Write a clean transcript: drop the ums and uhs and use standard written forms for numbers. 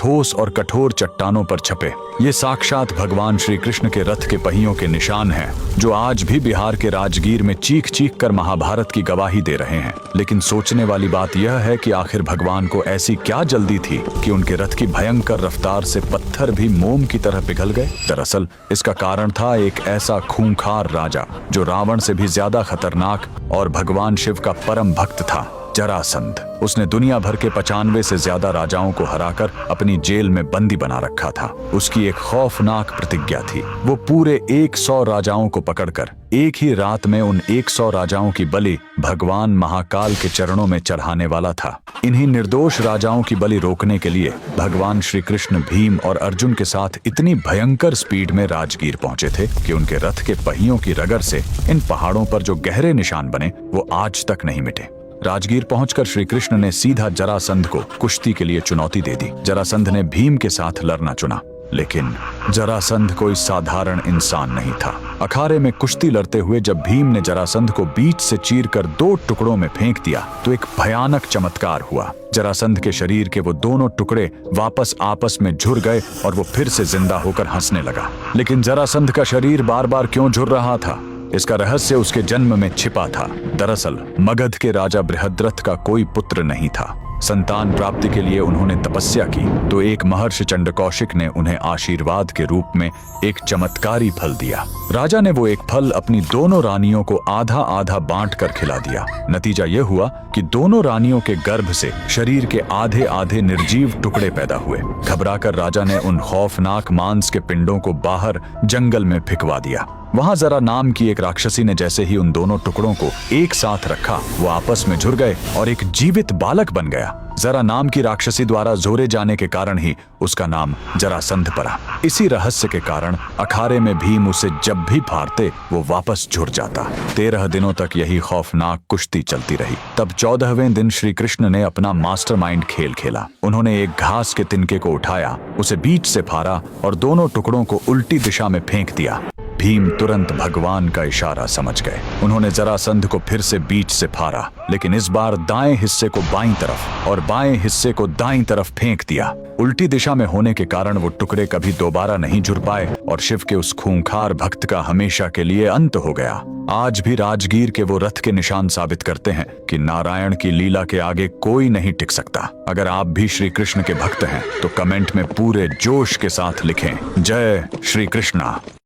ठोस और कठोर चट्टानों पर छपे। ये साक्षात भगवान श्री कृष्ण के रथ के पहियों के निशान हैं, जो आज भी बिहार के राजगीर में चीख चीख कर महाभारत की गवाही दे रहे हैं। लेकिन सोचने वाली बात यह है कि आखिर भगवान को ऐसी क्या जल्दी थी कि उनके रथ की भयंकर रफ्तार से पत्थर भी मोम की तरह पिघल गए। दरअसल इसका कारण था एक ऐसा खूंखार राजा जो रावण से भी ज्यादा खतरनाक और भगवान शिव का परम भक्त था, जरासंध। उसने दुनिया भर के 95 से ज्यादा राजाओं को हराकर अपनी जेल में बंदी बना रखा था। उसकी एक खौफनाक प्रतिज्ञा थी। वो पूरे 100 राजाओं को पकड़कर एक ही रात में उन 100 राजाओं की बलि भगवान महाकाल के चरणों में चढ़ाने वाला था। इन्हीं निर्दोष राजाओं की बलि रोकने के लिए भगवान श्री कृष्ण भीम और अर्जुन के साथ इतनी भयंकर स्पीड में राजगीर पहुंचे थे कि उनके रथ के पहियों की रगड़ से इन पहाड़ों पर जो गहरे निशान बने वो आज तक नहीं मिटे। राजगीर पहुंचकर श्री कृष्ण ने सीधा जरासंध को कुश्ती के लिए चुनौती दे दी। जरासंध ने भीम के साथ लड़ना चुना, लेकिन जरासंध कोई साधारण इंसान नहीं था। अखाड़े में कुश्ती लड़ते हुए जब भीम ने जरासंध को बीच से चीरकर 2 टुकड़ों में फेंक दिया तो एक भयानक चमत्कार हुआ। जरासंध के शरीर के वो दोनों टुकड़े वापस आपस में झुर गए और वो फिर से जिंदा होकर हंसने लगा। लेकिन जरासंध का शरीर बार बार क्यों झुर रहा था, इसका रहस्य उसके जन्म में छिपा था। दरअसल मगध के राजा बृहद्रथ का कोई पुत्र नहीं था। संतान प्राप्ति के लिए उन्होंने तपस्या की तो एक महर्षि चंडकौशिक ने उन्हें आशीर्वाद के रूप में एक चमत्कारी फल दिया। राजा ने वो एक फल अपनी दोनों रानियों को आधा आधा बांट कर खिला दिया। नतीजा यह हुआ कि दोनों रानियों के गर्भ से शरीर के आधे आधे निर्जीव टुकड़े पैदा हुए। घबराकर राजा ने उन खौफनाक मांस के पिंडों को बाहर जंगल में फेंकवा दिया। वहां जरा नाम की एक राक्षसी ने जैसे ही उन दोनों टुकड़ों को एक साथ रखा, वो आपस में झुर गए और एक जीवित बालक बन गया। जरा नाम की राक्षसी द्वारा जोरे जाने के कारण ही उसका नाम जरासंध पड़ा। इसी रहस्य के कारण अखाड़े में भीम उसे जब भी फाड़ते वो वापस झुर जाता। 13 दिनों तक यही खौफनाक कुश्ती चलती रही। तब 14वें दिन श्री कृष्ण ने अपना मास्टरमाइंड खेल खेला। उन्होंने एक घास के तिनके को उठाया, उसे बीच से फाड़ा और दोनों टुकड़ों को उल्टी दिशा में फेंक दिया। भीम तुरंत भगवान का इशारा समझ गए। उन्होंने जरासंध को फिर से बीच से फाड़ा, लेकिन इस बार दाएं हिस्से को बाईं तरफ और बाएं हिस्से को दाईं तरफ फेंक दिया। उल्टी दिशा में होने के कारण वो टुकड़े कभी दोबारा नहीं जुड़ पाए और शिव के उस खूंखार भक्त का हमेशा के लिए अंत हो गया। आज भी राजगीर के वो रथ के निशान साबित करते हैं कि नारायण की लीला के आगे कोई नहीं टिक सकता। अगर आप भी श्री कृष्ण के भक्त हैं तो कमेंट में पूरे जोश के साथ लिखें, जय श्री कृष्णा।